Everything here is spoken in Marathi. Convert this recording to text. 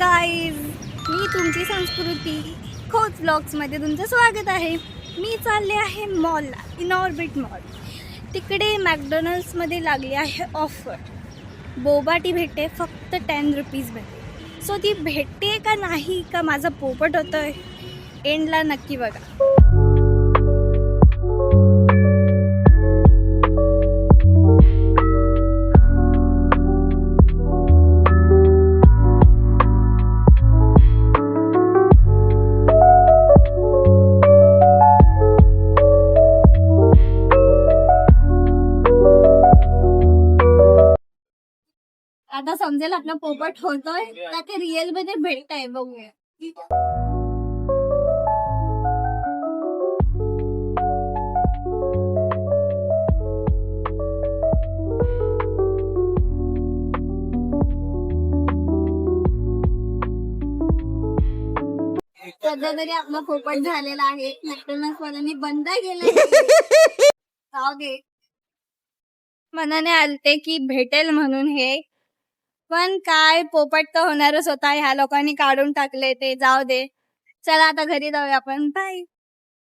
गाईज, मी तुमची संस्कृती खोच ब्लॉग्समध्ये तुमचं स्वागत आहे. मी चालले आहे मॉलला, इनऑर्बिट मॉल. तिकडे मॅकडॉनल्ड्समध्ये लागली आहे ऑफर. बोबा टी भेटते फक्त 10 रुपीजमध्ये. सो ती भेटते का नाही का माझा पोपट होतोय, एंडला नक्की बघा. आता समजेल आपला पोपट होतोय का ते रिअल मध्ये भेटतंय. बघूया. सध्या तरी आपला पोपट झालेला आहे. मॅकडॉनल्ड्स वाल्यांनी बंद केलं. जाऊ दे, मनाने आलते की भेटेल म्हणून हे, पण काय पोपट तर होणारच होता. ह्या लोकांनी काढून टाकले ते. जाऊ दे, चला आता घरी जाऊया आपण. बाय.